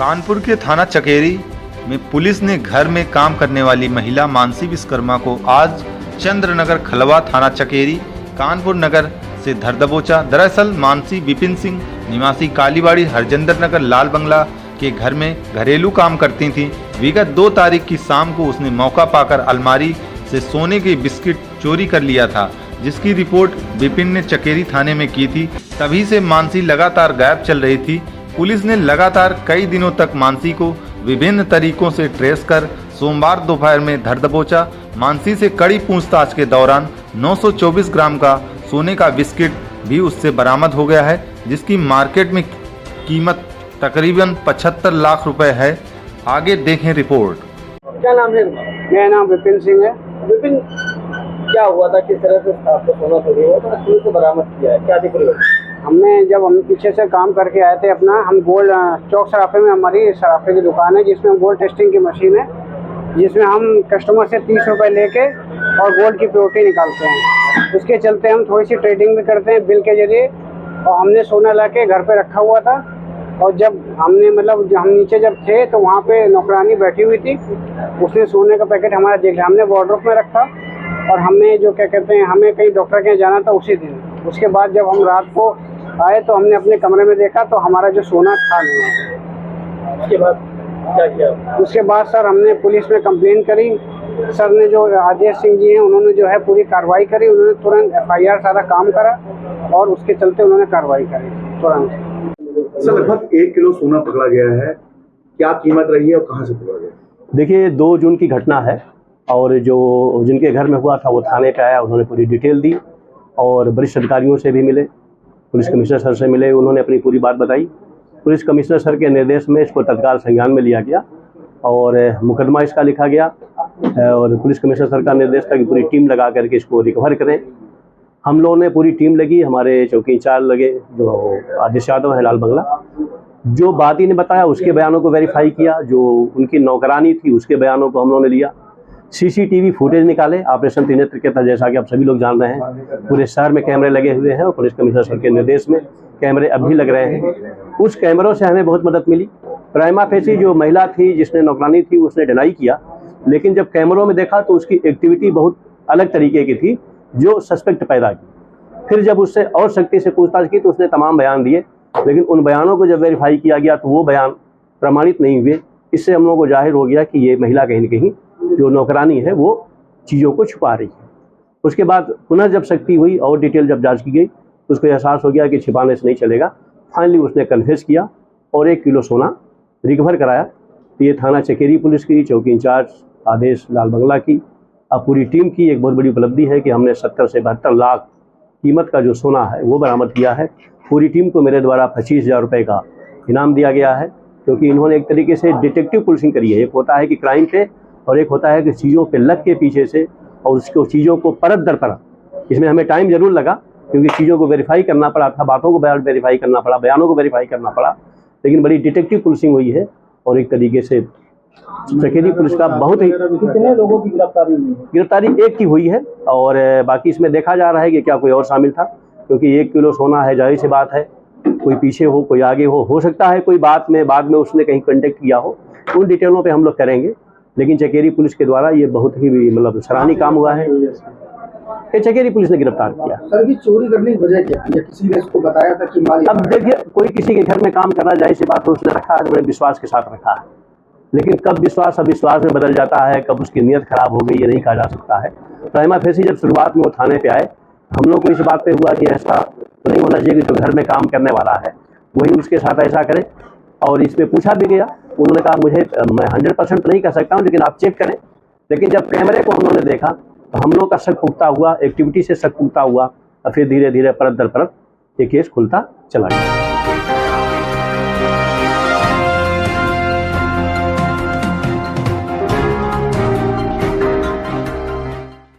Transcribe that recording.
कानपुर के थाना चकेरी में पुलिस ने घर में काम करने वाली महिला मानसी विश्वकर्मा को आज चंद्रनगर खलवा थाना चकेरी कानपुर नगर से धर दबोचा। दरअसल मानसी विपिन सिंह निवासी कालीबाड़ी हरजंदर नगर लाल बंगला के घर में घरेलू काम करती थी। विगत 2 तारीख की शाम को उसने मौका पाकर अलमारी से सोने के बिस्किट चोरी कर लिया था, जिसकी रिपोर्ट विपिन ने चकेरी थाने में की थी। तभी से मानसी लगातार गायब चल रही थी। पुलिस ने लगातार कई दिनों तक मानसी को विभिन्न तरीकों से ट्रेस कर सोमवार दोपहर में धर दबोचा। मानसी से कड़ी पूछताछ के दौरान 924 ग्राम का सोने का बिस्किट भी उससे बरामद हो गया है, जिसकी मार्केट में कीमत तकरीबन 75 लाख रुपए है। आगे देखें रिपोर्ट। क्या नाम है? मेरा नाम विपिन सिंह है। विपिन, क्या हुआ था, किस तरह से आपको सोना चोरी हुआ था, पुलिस ने बरामद किया है, क्या दिख रही है? हम पीछे से काम करके आए थे अपना, हम गोल्ड चौक सराफे में हमारी सराफे की दुकान है, जिसमें गोल्ड टेस्टिंग की मशीन है, जिसमें हम कस्टमर से 30 रुपये लेके और गोल्ड की प्योरिटी निकालते हैं। उसके चलते हम थोड़ी सी ट्रेडिंग भी करते हैं बिल के जरिए। और हमने सोना ला के घर पे रखा हुआ था, और जब हम नीचे जब थे तो वहाँ पे नौकरानी बैठी हुई थी। उसने सोने का पैकेट हमारा देख लिया, हमने वार्डरोब में रखा, और हमें हमें कहीं डॉक्टर के यहाँ जाना था उसी दिन। उसके बाद जब हम रात को आए तो हमने अपने कमरे में देखा तो हमारा जो सोना था नहीं। उसके बाद क्या किया? उसके बाद सर हमने पुलिस में कंप्लेन करी। सर ने जो आदेश सिंह जी हैं, उन्होंने जो है पूरी कार्रवाई करी। उन्होंने तुरंत FIR सारा काम करा, और उसके चलते उन्होंने कार्रवाई करी तुरंत। सर लगभग 1 किलो सोना पकड़ा गया है, क्या कीमत रही है और कहाँ से पकड़ा गया? देखिए 2 जून की घटना है, और जो जिनके घर में हुआ था वो थाने पे आया, उन्होंने पूरी डिटेल दी, और वरिष्ठ अधिकारियों से भी मिले, पुलिस कमिश्नर सर से मिले, उन्होंने अपनी पूरी बात बताई। पुलिस कमिश्नर सर के निर्देश में इसको तत्काल संज्ञान में लिया गया और मुकदमा इसका लिखा गया, और पुलिस कमिश्नर सर का निर्देश था कि पूरी टीम लगा करके इसको रिकवर करें। हम लोगों ने पूरी टीम लगी, हमारे चौकी इंचार्ज लगे जो आदेश यादव है लाल बंगला। जो बात ही ने बताया उसके बयानों को वेरीफाई किया, जो उनकी नौकरानी थी उसके बयानों को हम लोगों ने लिया। CCTV फुटेज निकाले ऑपरेशन त्रिनेत्र के तहत, जैसा कि आप सभी लोग जान रहे हैं पूरे शहर में कैमरे लगे हुए हैं, और पुलिस कमिश्नर सर के निर्देश में कैमरे अब भी लग रहे हैं। उस कैमरों से हमें बहुत मदद मिली। प्राइमा फेसी जो महिला थी जिसने नौकरानी थी उसने डिनाई किया, लेकिन जब कैमरों में देखा तो उसकी एक्टिविटी बहुत अलग तरीके की थी जो सस्पेक्ट पैदा की। फिर जब उससे और सख्ती से पूछताछ की तो उसने तमाम बयान दिए, लेकिन उन बयानों को जब वेरीफाई किया गया तो वो बयान प्रमाणित नहीं हुए। इससे हम लोगों को जाहिर हो गया कि ये महिला कहीं न कहीं जो नौकरानी है वो चीज़ों को छुपा रही है। उसके बाद पुनः जब सख्ती हुई और डिटेल जब जांच की गई तो उसको एहसास हो गया कि छिपाने से नहीं चलेगा। फाइनली उसने कन्फेस किया और 1 किलो सोना रिकवर कराया। तो ये थाना चकेरी पुलिस की चौकी इंचार्ज आदेश लाल बंगला की अब पूरी टीम की एक बहुत बड़ी उपलब्धि है कि हमने 70 से 72 लाख कीमत का जो सोना है वो बरामद किया है। पूरी टीम को मेरे द्वारा 25,000 रुपये का इनाम दिया गया है, क्योंकि इन्होंने एक तरीके से डिटेक्टिव पुलिसिंग करी है। एक होता है कि क्राइम पे, और एक होता है कि चीज़ों पे लग के पीछे से और उसको चीज़ों को परत दर परत। इसमें हमें टाइम जरूर लगा, क्योंकि चीज़ों को वेरीफाई करना पड़ा था, बातों को वेरीफाई करना पड़ा, बयानों को वेरीफाई करना पड़ा, लेकिन बड़ी डिटेक्टिव पुलिसिंग हुई है। और एक तरीके से चकेरी पुलिस का बहुत ही। कितने लोगों की गिरफ्तारी हुई है? गिरफ्तारी 1 की हुई है, और बाकी इसमें देखा जा रहा है कि क्या कोई और शामिल था, क्योंकि 1 किलो सोना है, जाहिर सी बात है कोई पीछे हो कोई आगे हो सकता है कोई बाद में उसने कहीं कांटेक्ट किया हो। उन डिटेलों पे हम लोग करेंगे, लेकिन चकेरी पुलिस के द्वारा ये बहुत ही सराहनीय काम हुआ है। ये चकेरी पुलिस ने गिरफ्तार किया। सर की चोरी करने की वजह क्या? या किसी ने इसको बताया था कि माल? अब देखिए, कोई किसी के घर में काम कर रहा है, जाहिर सी बात है उसने रखा है, बड़े विश्वास के साथ रखा है, लेकिन कब विश्वास अविश्वास में बदल जाता है, कब उसकी नीयत खराब हो गई, ये नहीं कहा जा सकता है। प्राइमा फेसी जब शुरुआत में वो थाने पे आए, हम लोग को इस बात पे हुआ कि ऐसा तो नहीं होना चाहिए कि जो घर में काम करने वाला है वही उसके साथ ऐसा करे, और इस पर पूछा भी गया। उन्होंने कहा मैं 100% नहीं कह सकता हूँ, लेकिन आप चेक करें। लेकिन जब कैमरे को हम लोगों ने देखा तो हम लोग का शक पुख्ता हुआ, एक्टिविटी से शक पुख्ता हुआ, और फिर धीरे धीरे परत दर परत ये केस खुलता चला गया।